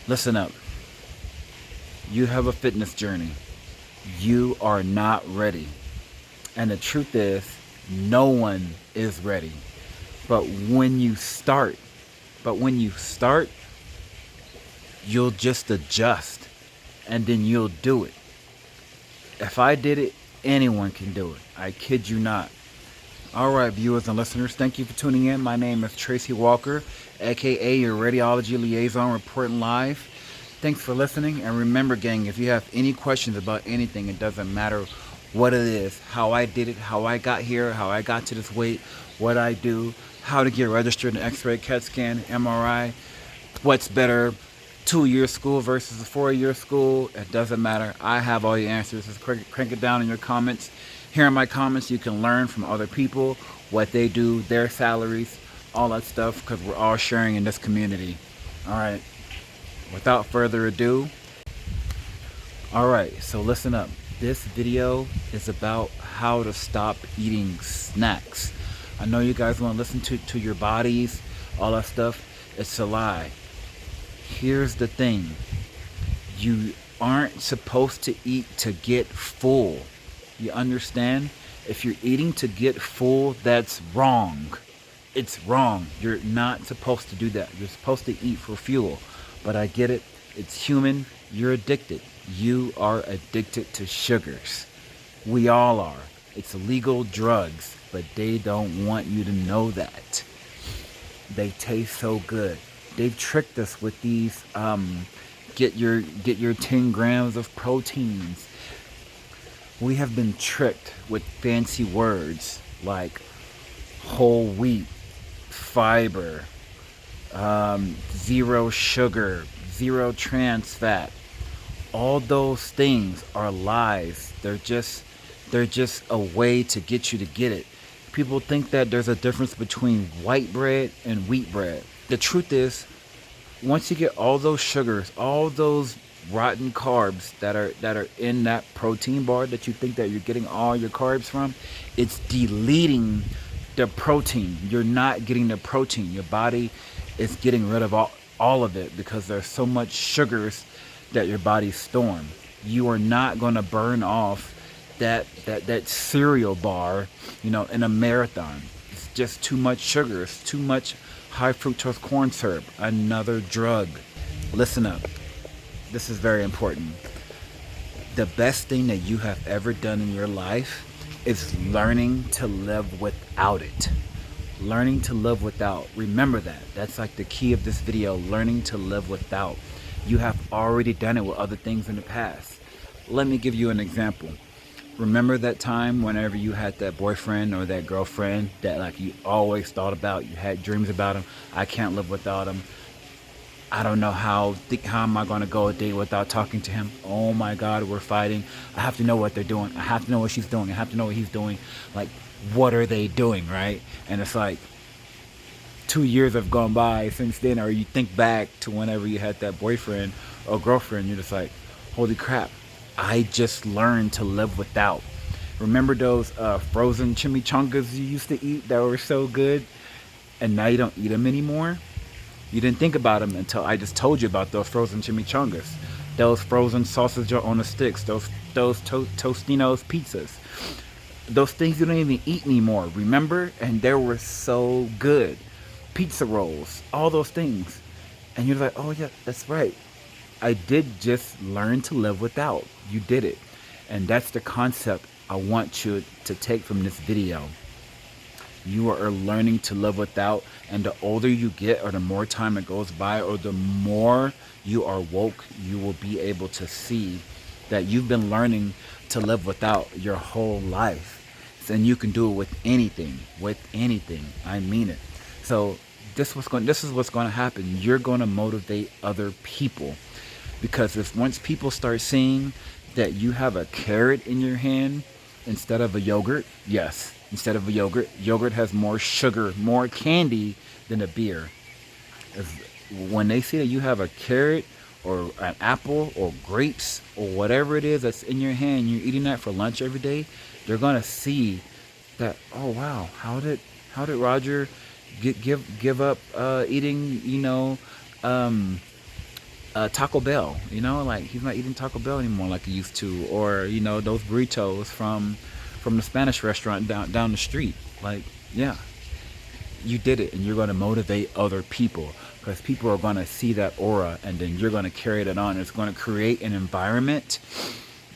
Listen up. You have a fitness journey. You are not ready. And the truth is, no one is ready. But when you start, but when you start, you'll just adjust and then you'll do it. If I did it, anyone can do it. I kid you not. All right, viewers and listeners, thank you for tuning in. My name is Tracy Walker, aka your radiology liaison, reporting live. Thanks for listening. And remember, gang, if you have any questions about anything, it doesn't matter what it is, how I did it, how I got here, how I got to this weight, what I do, how to get registered in X-ray, CAT scan, MRI, what's better, 2-year school versus a 4-year school. It doesn't matter. I have all the answers. Just crank it down in your comments. Here in my comments, you can learn from other people, what they do, their salaries, all that stuff, because we're all sharing in this community. All right. Without further ado, all right, so listen up. This video is about how to stop eating snacks. I know you guys want to listen to your bodies, all that stuff. It's a lie. Here's the thing. You aren't supposed to eat to get full. You understand? If you're eating to get full, that's wrong. It's wrong. You're not supposed to do that. You're supposed to eat for fuel. But I get it. It's human. You're addicted. You are addicted to sugars. We all are. It's illegal drugs, but they don't want you to know that. They taste so good. They've tricked us with these get your 10 grams of proteins. We have been tricked with fancy words like whole wheat, fiber, zero sugar, zero trans fat. All those things are lies. They're just a way to get you to get it. People think that there's a difference between white bread and wheat bread. The truth is, once you get all those sugars, all those rotten carbs that are in that protein bar that you think that you're getting all your carbs from, it's deleting the protein. You're not getting the protein. Your body is getting rid of all of it because there's so much sugars that your body's storing. You are not going to burn off that cereal bar, in a marathon. It's just too much sugar. It's too much high fructose corn syrup. Another drug. Listen up. This is very important. The best thing that you have ever done in your life is learning to live without it. Learning to live without. Remember that. That's like the key of this video. Learning to live without. You have already done it with other things in the past. Let me give you an example. Remember that time whenever you had that boyfriend or that girlfriend that like you always thought about, you had dreams about him. I can't live without him. I don't know how am I going to go a day without talking to him? Oh my God, we're fighting. I have to know what they're doing. I have to know what she's doing. I have to know what he's doing. Like, what are they doing, right? And it's like 2 years have gone by since then, or you think back to whenever you had that boyfriend or girlfriend, you're just like, holy crap, I just learned to live without. Remember those frozen chimichangas you used to eat that were so good, and now you don't eat them anymore? You didn't think about them until I just told you about those frozen chimichangas, those frozen sausage on the sticks, those Tostino's pizzas. Those things you don't even eat anymore, remember? And they were so good. Pizza rolls, all those things. And you're like, oh yeah, that's right. I did just learn to live without. You did it. And that's the concept I want you to take from this video. You are learning to live without, and the older you get or the more time it goes by or the more you are woke, you will be able to see that you've been learning to live without your whole life. And you can do it with anything. I mean it. So this is what's going to happen. You're going to motivate other people, because if once people start seeing that you have a carrot in your hand instead of a yogurt, yes, instead of a yogurt has more sugar, more candy than a beer. When they see that you have a carrot or an apple or grapes or whatever it is that's in your hand, you're eating that for lunch every day, they're going to see that, oh wow, how did Roger give up eating Taco Bell. Like he's not eating Taco Bell anymore like he used to, or those burritos from the Spanish restaurant down the street. Like, yeah, you did it, and you're going to motivate other people because people are going to see that aura, and then you're going to carry that on. It's going to create an environment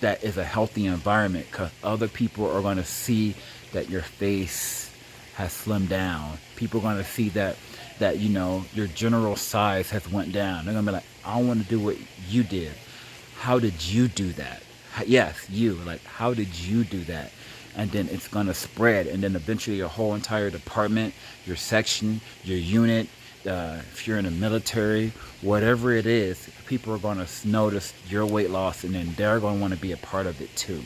that is a healthy environment because other people are going to see that your face has slimmed down. People are going to see that your general size has went down. They're going to be like, I want to do what you did. How did you do that? Yes, you. Like, how did you do that? And then it's going to spread, and then eventually your whole entire department, your section, your unit, if you're in the military, whatever it is, people are going to notice your weight loss, and then they're going to want to be a part of it too.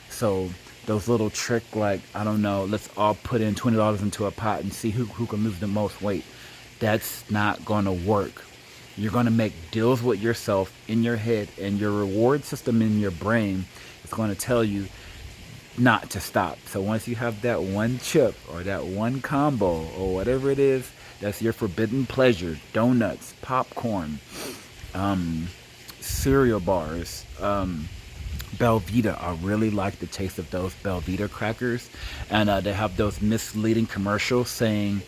So those little trick, like, I don't know, let's all put in $20 into a pot and see who can lose the most weight. That's not going to work. You're going to make deals with yourself in your head, and your reward system in your brain is going to tell you not to stop. So once you have that one chip or that one combo or whatever it is, that's your forbidden pleasure. Donuts, popcorn, cereal bars, Belvita. I really like the taste of those Belvita crackers. And they have those misleading commercials saying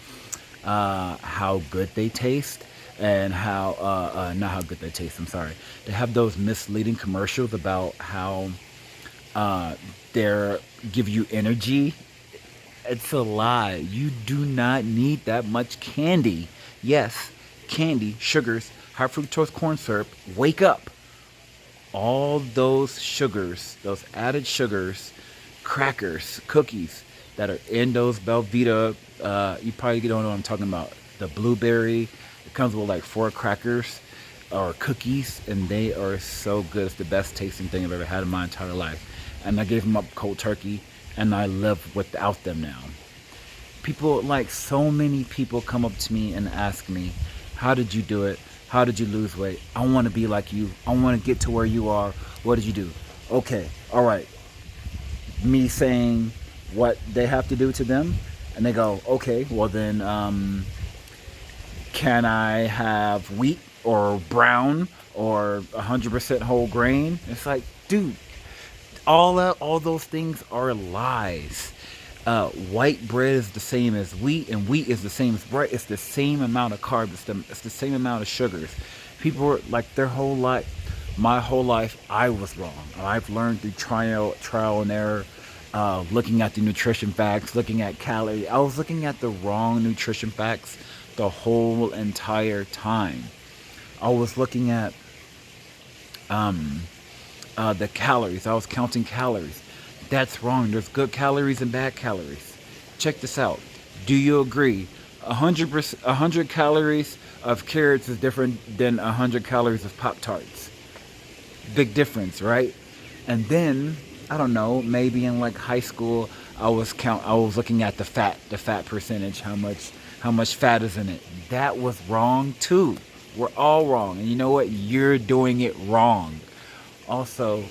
how good they taste and how, not how good they taste, I'm sorry. They have those misleading commercials about how uh, they give you energy. It's a lie. You do not need that much candy. Yes, candy, sugars, high fructose corn syrup. Wake up. All those sugars, those added sugars, crackers, cookies that are in those Belvita. You probably don't know what I'm talking about. The blueberry. It comes with like four crackers or cookies, and they are so good. It's the best tasting thing I've ever had in my entire life. And I gave them up cold turkey, and I live without them now. People, like, so many people come up to me and ask me, how did you do it? How did you lose weight? I want to be like you. I want to get to where you are. What did you do? Okay, all right. Me saying what they have to do to them, and they go, okay, well then, can I have wheat or brown or 100% whole grain? It's like, dude, all those things are lies. White bread is the same as wheat, and wheat is the same as bread. It's the same amount of carbs. It's the same amount of sugars. People are like their whole life. My whole life, I was wrong. I've learned through trial and error, looking at the nutrition facts, looking at calories. I was looking at the wrong nutrition facts the whole entire time. I was looking at the calories. I was counting calories. That's wrong. There's good calories and bad calories. Check this out. Do you agree? 100 calories of carrots is different than 100 calories of Pop Tarts. Big difference, right? And then I don't know. Maybe in like high school, I was looking at the fat percentage, how much fat is in it. That was wrong too. We're all wrong, and you know what? You're doing it wrong. Also,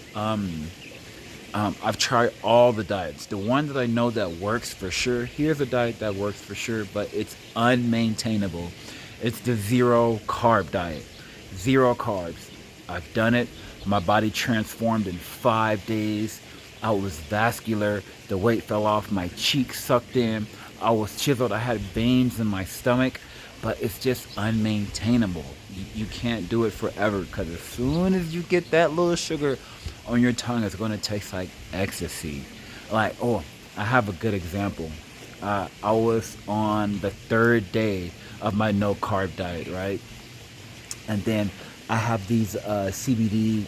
I've tried all the diets. The one that I know that works for sure, here's a diet that works for sure, but it's unmaintainable. It's the zero carb diet. Zero carbs. I've done it. My body transformed in 5 days. I was vascular. The weight fell off. My cheeks sucked in. I was chiseled. I had veins in my stomach, but it's just unmaintainable. You can't do it forever because as soon as you get that little sugar on your tongue, it's going to taste like ecstasy. Like, oh, I have a good example. I was on the third day of my no carb diet, right? And then I have these CBD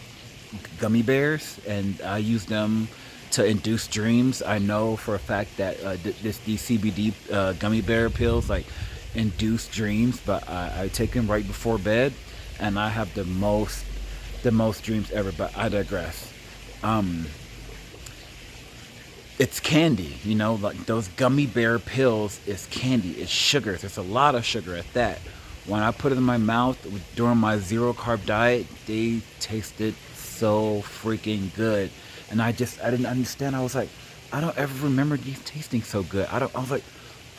gummy bears, and I use them to induce dreams. I know for a fact that these CBD gummy bear pills like induce dreams, but I take them right before bed, and I have the most dreams ever. But I digress. Um, it's candy, like those gummy bear pills is candy. It's sugar. There's a lot of sugar at that. When I put it in my mouth during my zero carb diet, they tasted so freaking good. And I didn't understand. I was like, I don't ever remember these tasting so good. I was like,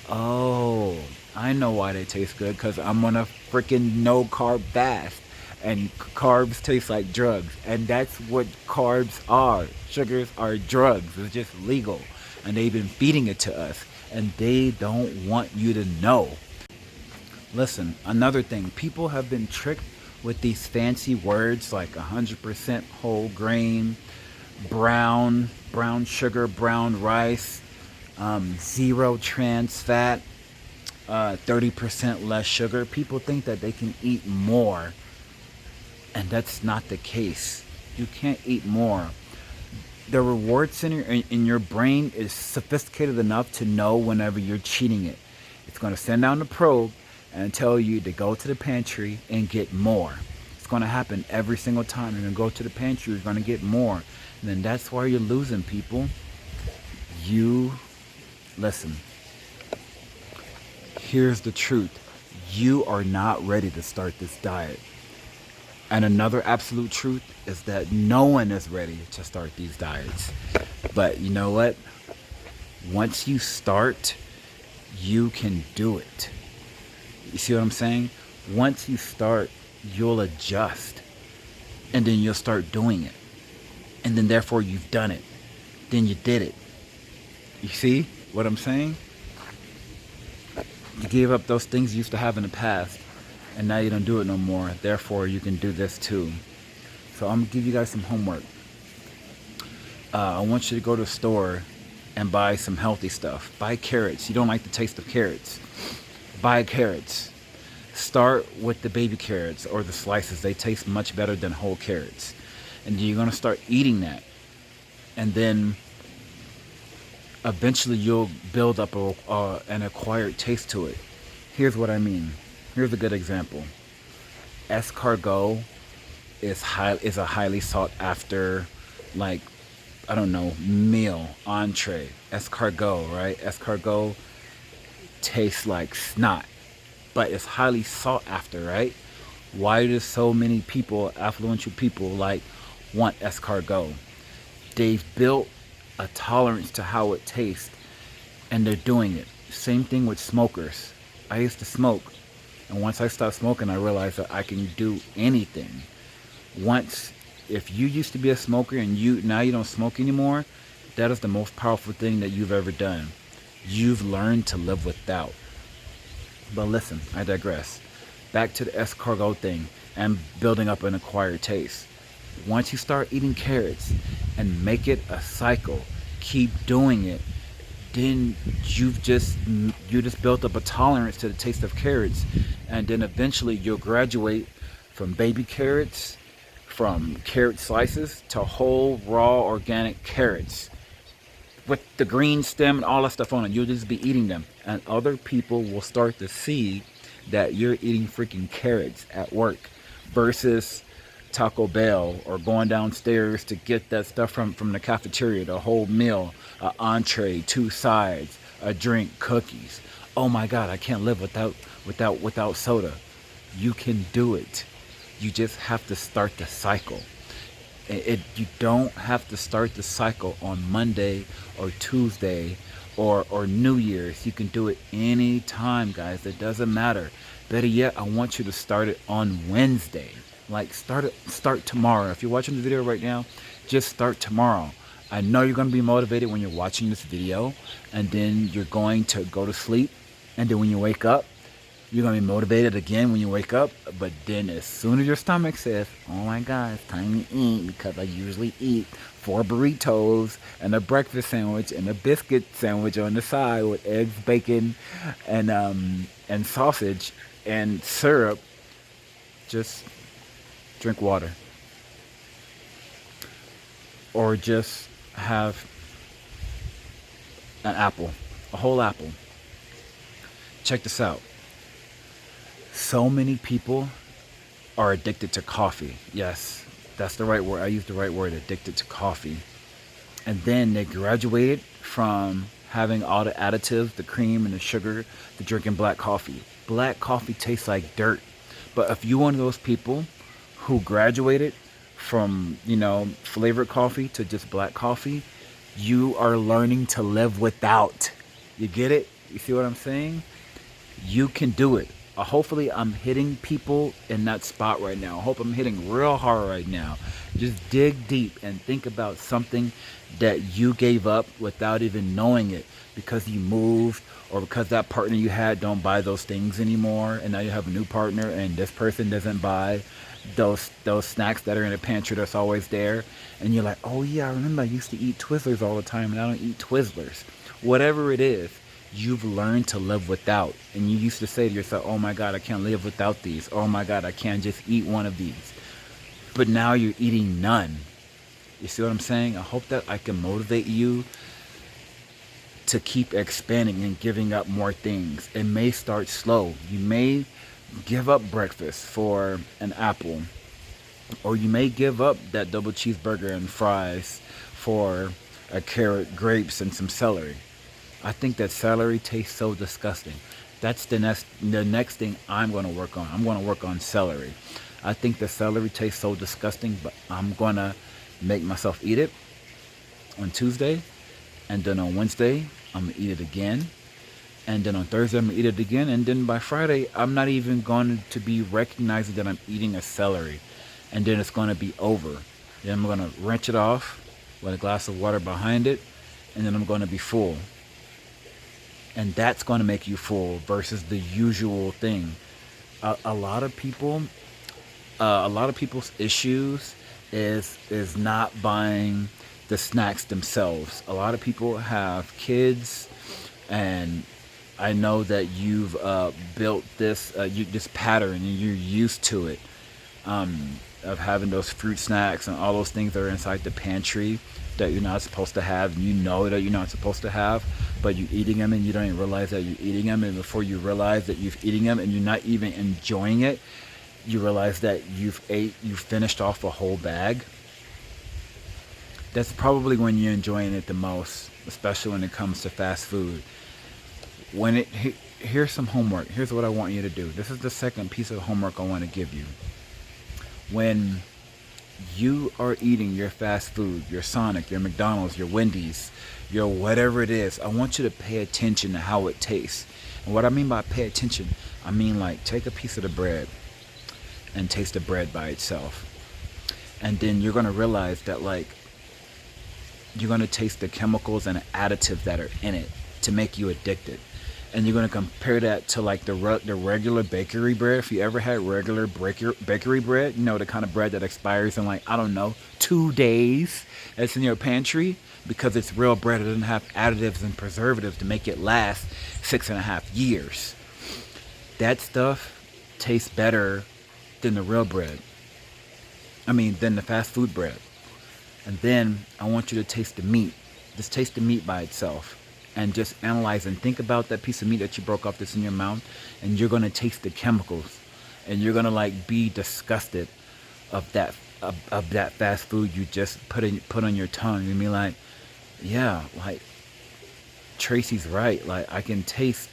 oh, I know why they taste good, because I'm on a freaking no carb fast. And carbs taste like drugs. And that's what carbs are. Sugars are drugs. It's just legal. And they've been feeding it to us. And they don't want you to know. Listen, another thing, people have been tricked with these fancy words like 100% whole grain, brown sugar, brown rice, zero trans fat, 30% less sugar. People think that they can eat more, and that's not the case. You can't eat more. The reward center in your brain is sophisticated enough to know whenever you're cheating it. It's going to send down the probe and tell you to go to the pantry and get more. It's going to happen every single time. You're going to go to the pantry, you're going to get more. And then that's why you're losing, people. You, listen, here's the truth. You are not ready to start this diet. And another absolute truth is that no one is ready to start these diets. But you know what? Once you start, you can do it. You see what I'm saying? Once you start, you'll adjust. And then you'll start doing it. And then therefore you've done it. Then you did it. You see what I'm saying? You gave up those things you used to have in the past. And now you don't do it no more. Therefore, you can do this too. So I'm going to give you guys some homework. I want you to go to the store and buy some healthy stuff. Buy carrots. You don't like the taste of carrots. Buy carrots. Start with the baby carrots or the slices. They taste much better than whole carrots. And you're going to start eating that. And then eventually you'll build up an acquired taste to it. Here's what I mean. Here's a good example. Escargot is a highly sought after, like, I don't know, meal, entree. Escargot, right? Escargot tastes like snot, but it's highly sought after, right? Why do so many people, affluential people, like, want escargot? They've built a tolerance to how it tastes, and they're doing it. Same thing with smokers. I used to smoke. And once I stopped smoking, I realized that I can do anything. If you used to be a smoker and now you don't smoke anymore, that is the most powerful thing that you've ever done. You've learned to live without. But listen, I digress. Back to the escargot thing and building up an acquired taste. Once you start eating carrots and make it a cycle, keep doing it, then you just built up a tolerance to the taste of carrots, and then eventually you'll graduate from baby carrots, from carrot slices, to whole raw organic carrots with the green stem and all that stuff on it. You'll just be eating them, and other people will start to see that you're eating freaking carrots at work versus Taco Bell or going downstairs to get that stuff from the cafeteria, the whole meal, an entree, 2 sides, a drink, cookies. Oh my God, I can't live without soda. You can do it. You just have to start the cycle. You don't have to start the cycle on Monday or Tuesday or New Year's. You can do it anytime, guys. It doesn't matter. Better yet, I want you to start it on Wednesday. Like, start tomorrow. If you're watching the video right now, just start tomorrow. I know you're going to be motivated when you're watching this video, and then you're going to go to sleep, and then when you wake up, you're going to be motivated again when you wake up. But then as soon as your stomach says, oh my God, it's time to eat, because I usually eat 4 burritos and a breakfast sandwich and a biscuit sandwich on the side with eggs, bacon, and sausage and syrup, just drink water. Or just have an apple, a whole apple. Check this out. So many people are addicted to coffee. Yes, that's the right word. I used the right word, addicted to coffee. And then they graduated from having all the additives, the cream and the sugar, to drinking black coffee. Black coffee tastes like dirt. But if you're one of those people who graduated from, flavored coffee to just black coffee, you are learning to live without. You get it? You see what I'm saying? You can do it. hopefully I'm hitting people in that spot right now. I hope I'm hitting real hard right now. Just dig deep and think about something that you gave up without even knowing it, because you moved, or because that partner you had don't buy those things anymore, and now you have a new partner and this person doesn't buy those snacks that are in the pantry that's always there, and you're like, oh yeah, I remember I used to eat Twizzlers all the time and I don't eat Twizzlers. Whatever it is, you've learned to live without. And you used to say to yourself, oh my God, I can't live without these. Oh my God, I can't just eat one of these. But now you're eating none. You see what I'm saying? I hope that I can motivate you to keep expanding and giving up more things. It may start slow. You may give up breakfast for an apple, or you may give up that double cheeseburger and fries for a carrot, grapes, and some celery. I think that celery tastes so disgusting. That's the next thing I'm going to work on. I'm going to work on celery. I think the celery tastes so disgusting, but I'm going to make myself eat it on Tuesday, and then on Wednesday I'm going to eat it again, and then on Thursday I'm going to eat it again, and then by Friday I'm not even going to be recognizing that I'm eating a celery, and then it's going to be over. Then I'm going to rinse it off with a glass of water behind it, and then I'm going to be full. And that's going to make you full versus the usual thing. A lot of people, a lot of people's issues is not buying the snacks themselves. A lot of people have kids, and I know that you've built this pattern, and you're used to it, of having those fruit snacks and all those things that are inside the pantry that you're not supposed to have, and you know that you're not supposed to have, but you're eating them and you don't even realize that you're eating them, and before you realize that you're eating them and you're not even enjoying it, you realize that you finished off a whole bag. That's probably when you're enjoying it the most, especially when it comes to fast food. Here's some homework. Here's what I want you to do. This is the second piece of homework I want to give you. When you are eating your fast food, your Sonic, your McDonald's, your Wendy's, your whatever it is, I want you to pay attention to how it tastes. And what I mean by pay attention, I mean like take a piece of the bread and taste the bread by itself. And then you're going to realize that, like, you're going to taste the chemicals and the additives that are in it to make you addicted. And you're going to compare that to like the regular bakery bread. If you ever had regular bakery bread, you know, the kind of bread that expires in, like, I don't know, 2 days, that's in your pantry, because it's real bread. It doesn't have additives and preservatives to make it last 6.5 years. That stuff tastes better than the real bread. Than the fast food bread. And then I want you to taste the meat. Just taste the meat by itself. And just analyze and think about that piece of meat that you broke off that's in your mouth. And you're going to taste the chemicals. And you're going to, like, be disgusted of that fast food you just put on your tongue. And be like, yeah, like, Tracy's right. Like, I can taste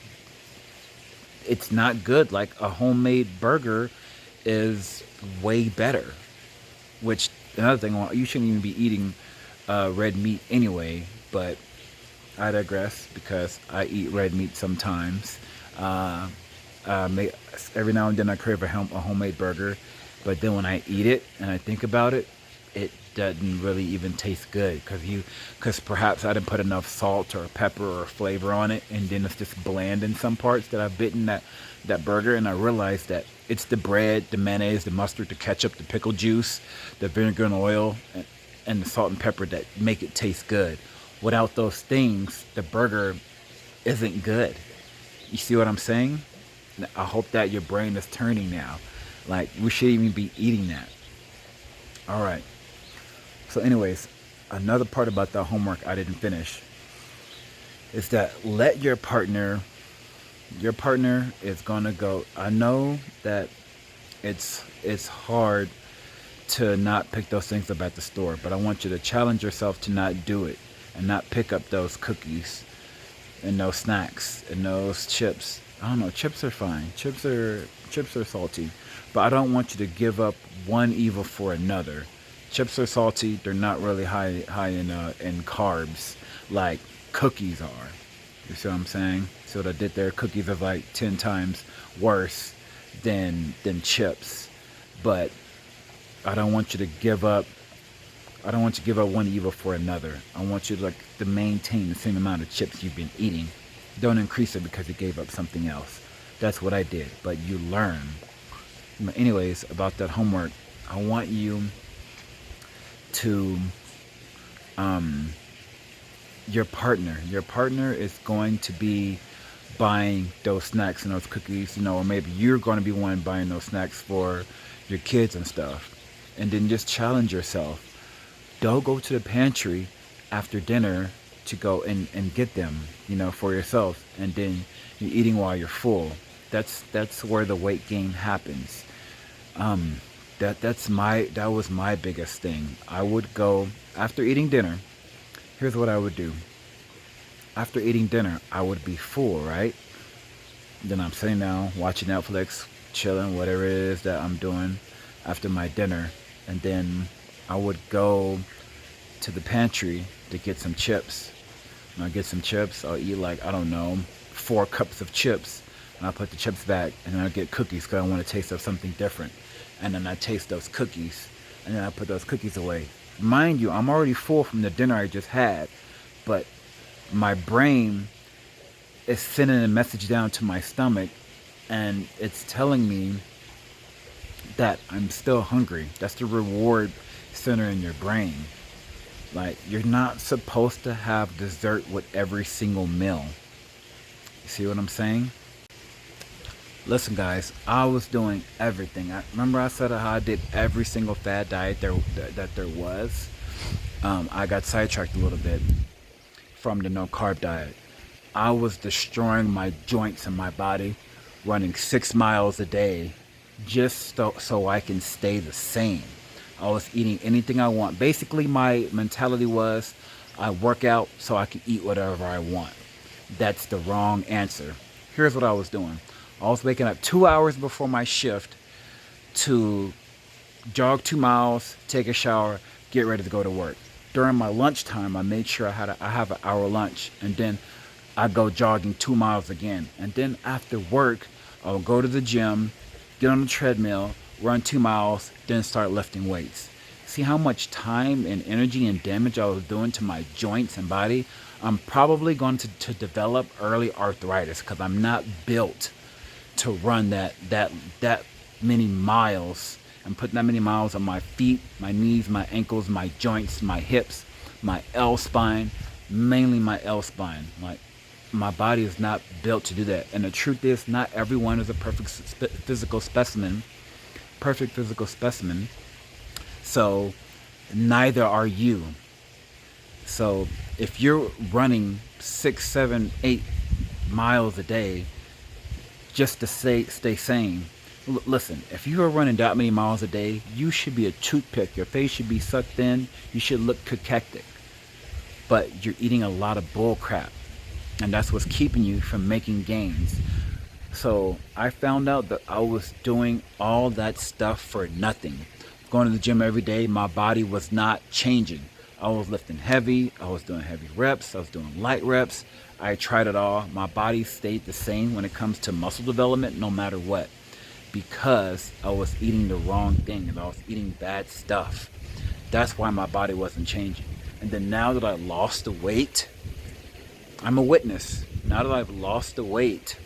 it's not good. Like, a homemade burger is way better. Which, another thing, you shouldn't even be eating red meat anyway, but I digress, because I eat red meat sometimes. Every now and then I crave a homemade burger, but then when I eat it and I think about it, it doesn't really even taste good, because perhaps I didn't put enough salt or pepper or flavor on it, and then it's just bland in some parts that I've bitten that burger, and I realized that it's the bread, the mayonnaise, the mustard, the ketchup, the pickle juice, the vinegar and oil, and the salt and pepper that make it taste good. Without those things, the burger isn't good. You see what I'm saying? I hope that your brain is turning now. Like, we shouldn't even be eating that. All right. So anyways, another part about the homework I didn't finish is that let your partner is going to go. I know that it's hard to not pick those things up at the store, but I want you to challenge yourself to not do it and not pick up those cookies and those snacks and those chips. I don't know, chips are fine. Chips are salty, but I don't want you to give up one evil for another. Chips are salty. They're not really high in carbs like cookies are. You see what I'm saying? So what I did there, cookies are like 10 times worse than chips. But I don't want you to give up. I don't want you to give up one evil for another. I want you to like to maintain the same amount of chips you've been eating. Don't increase it because you gave up something else. That's what I did. But you learn. Anyways, about that homework, I want you to your partner is going to be buying those snacks and those cookies, or maybe you're going to be one buying those snacks for your kids and stuff. And then just challenge yourself. Don't go to the pantry after dinner to go and get them, for yourself. And then you're eating while you're full. That's where the weight gain happens. Um, that was my biggest thing. I would go after eating dinner. Here's what I would do. After eating dinner, I would be full, right? Then I'm sitting down watching Netflix, chilling, whatever it is that I'm doing after my dinner. And then I would go to the pantry to get some chips. When I get some chips, I'll eat like, I don't know, 4 cups of chips. And I put the chips back, and then I get cookies because I want to taste of something different. And then I taste those cookies, and then I put those cookies away. Mind you, I'm already full from the dinner I just had, but my brain is sending a message down to my stomach, and it's telling me that I'm still hungry. That's the reward center in your brain. Like, you're not supposed to have dessert with every single meal. You see what I'm saying? Listen, guys, I was doing everything. Remember I said how I did every single fad diet that there was. I got sidetracked a little bit from the no carb diet. I was destroying my joints and my body, running 6 miles a day, just so I can stay the same. I was eating anything I want. Basically, my mentality was, I work out so I can eat whatever I want. That's the wrong answer. Here's what I was doing. I was waking up 2 hours before my shift to jog 2 miles, take a shower, get ready to go to work. During my lunchtime, I made sure I have an hour lunch, and then I go jogging 2 miles again. And then after work, I'll go to the gym, get on the treadmill, run 2 miles, then start lifting weights. See how much time and energy and damage I was doing to my joints and body? I'm probably going to develop early arthritis because I'm not built to run that many miles and put that many miles on my feet, my knees, my ankles, my joints, my hips, my L spine, mainly my L spine. Like, my body is not built to do that. And the truth is, not everyone is a physical specimen. Perfect physical specimen. So neither are you. So if you're running 6, 7, 8 miles a day just to stay sane, listen, if you are running that many miles a day, you should be a toothpick. Your face should be sucked in. You should look cachectic. But you're eating a lot of bull crap. And that's what's keeping you from making gains. So I found out that I was doing all that stuff for nothing. Going to the gym every day, my body was not changing. I was lifting heavy. I was doing heavy reps. I was doing light reps. I tried it all. My body stayed the same when it comes to muscle development, no matter what, because I was eating the wrong thing and I was eating bad stuff. That's why my body wasn't changing. And then now that I lost the weight, I'm a witness. Now that I've lost the weight,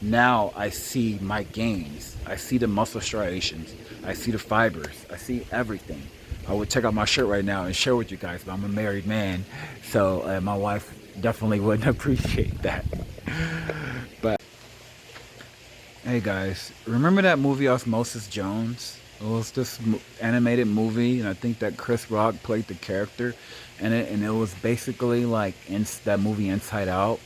now I see my gains. I see the muscle striations. I see the fibers. I see everything. I would check out my shirt right now and share with you guys, but I'm a married man, so my wife definitely wouldn't appreciate that. But hey guys, remember that movie Osmosis Jones? It was this animated movie, and I think that Chris Rock played the character in it, and it was basically like that movie Inside Out,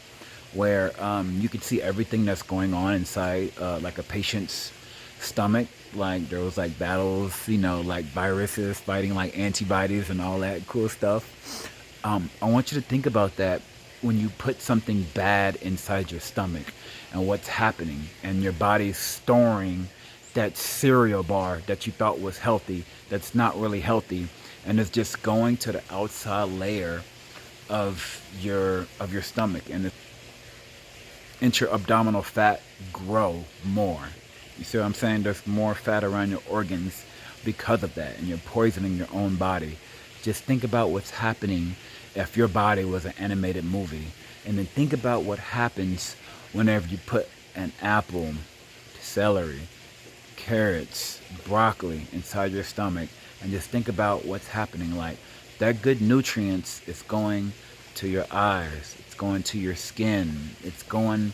where you could see everything that's going on inside like a patient's stomach. Like, there was like battles, like viruses fighting like antibodies and all that cool stuff. I want you to think about that when you put something bad inside your stomach and what's happening, and your body's storing that cereal bar that you thought was healthy that's not really healthy, and it's just going to the outside layer of your stomach, and the intra-abdominal fat grow more. You see what I'm saying? There's more fat around your organs because of that, and you're poisoning your own body. Just think about what's happening if your body was an animated movie, and then think about what happens whenever you put an apple, celery, carrots, broccoli inside your stomach, and just think about what's happening. Like, that good nutrients is going to your eyes, it's going to your skin, it's going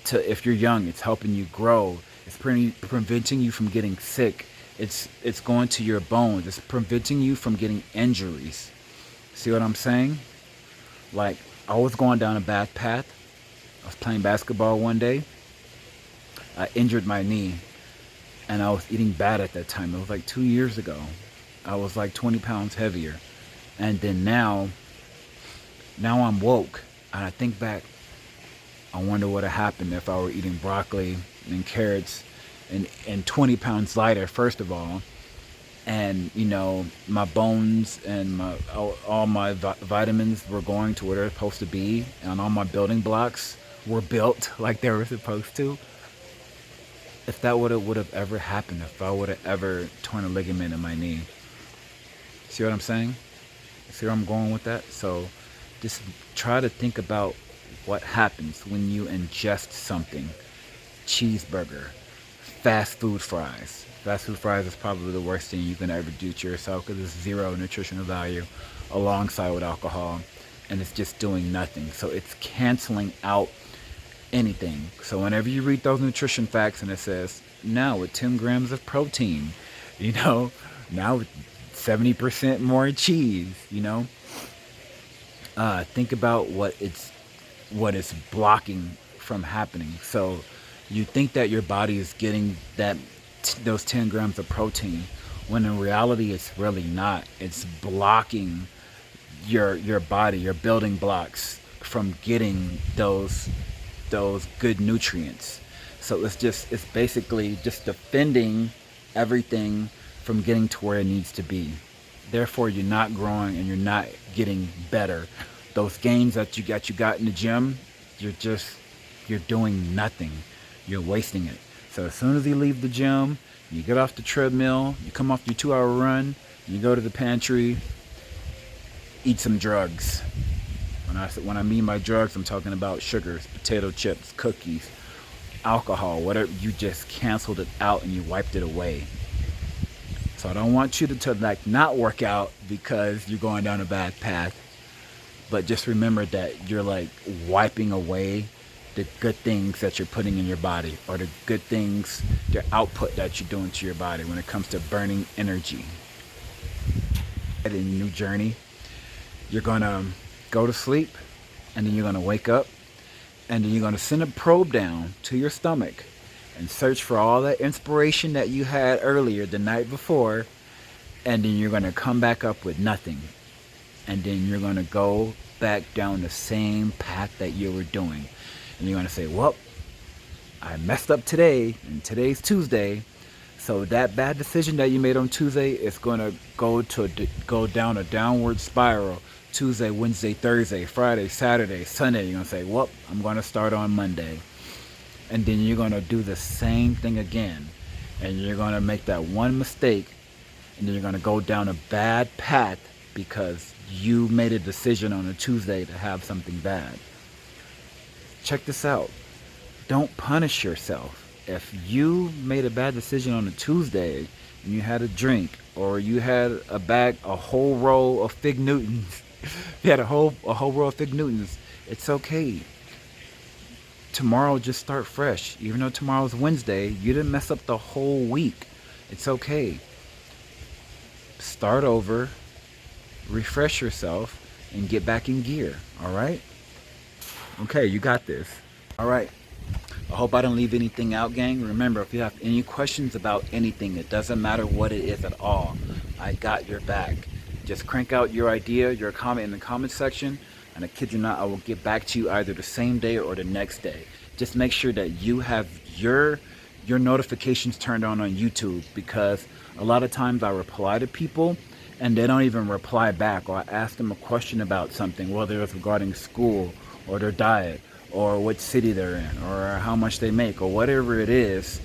to, if you're young, it's helping you grow, it's preventing you from getting sick, it's going to your bones, it's preventing you from getting injuries. See what I'm saying? Like, I was going down a bad path. I was playing basketball one day. I injured my knee, and I was eating bad at that time. It was like 2 years ago. I was like 20 pounds heavier. And then now I'm woke. And I think back, I wonder what would have happened if I were eating broccoli and carrots and 20 pounds lighter, first of all. And, my bones and all my vitamins were going to where they're supposed to be. And all my building blocks were built like they were supposed to. If that would have ever happened, if I would have ever torn a ligament in my knee. See what I'm saying? See where I'm going with that? So just try to think about what happens when you ingest something. Cheeseburger, fast food fries. Fast food fries is probably the worst thing you can ever do to yourself because it's zero nutritional value alongside with alcohol, and it's just doing nothing. So it's canceling out anything. So whenever you read those nutrition facts and it says, now with 10 grams of protein, now with 70% more cheese, think about what it's blocking from happening. So you think that your body is getting those 10 grams of protein, when in reality it's really not. It's blocking your body, your building blocks, from getting those good nutrients. So it's basically just defending everything from getting to where it needs to be. Therefore, you're not growing and you're not getting better. Those gains that you got in the gym, you're doing nothing. You're wasting it. So as soon as you leave the gym, you get off the treadmill, you come off your 2-hour run, you go to the pantry, eat some drugs. When I mean by drugs, I'm talking about sugars, potato chips, cookies, alcohol, whatever. You just canceled it out and you wiped it away. So I don't want you to not work out because you're going down a bad path. But just remember that you're like wiping away the good things that you're putting in your body, or the good things, the output that you're doing to your body when it comes to burning energy. In a new journey, you're going to go to sleep, and then you're going to wake up, and then you're going to send a probe down to your stomach and search for all that inspiration that you had earlier the night before, and then you're going to come back up with nothing. And then you're going to go back down the same path that you were doing. And you're going to say, well, I messed up today, and today's Tuesday, so that bad decision that you made on Tuesday is going to go down a downward spiral. Tuesday, Wednesday, Thursday, Friday, Saturday, Sunday. You're going to say, well, I'm going to start on Monday. And then you're going to do the same thing again. And you're going to make that one mistake, and then you're going to go down a bad path because you made a decision on a Tuesday to have something bad. Check this out. Don't punish yourself. If you made a bad decision on a Tuesday and you had a drink, or you had a whole roll of Fig Newtons, you had a whole roll of Fig Newtons, it's okay. Tomorrow, just start fresh. Even though tomorrow's Wednesday, you didn't mess up the whole week. It's okay. Start over, refresh yourself, and get back in gear. All right? Okay, you got this. All right. I hope I didn't leave anything out, gang. Remember, if you have any questions about anything, it doesn't matter what it is at all, I got your back. Just crank out your idea, your comment in the comment section, and I kid you not, I will get back to you either the same day or the next day. Just make sure that you have your notifications turned on YouTube, because a lot of times I reply to people and they don't even reply back, or I ask them a question about something, whether it's regarding school or their diet or what city they're in or how much they make or whatever it is,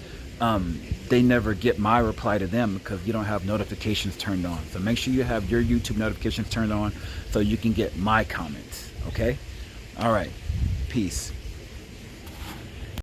they never get my reply to them because you don't have notifications turned on. So make sure you have your YouTube notifications turned on so you can get my comments. Okay? All right. Peace.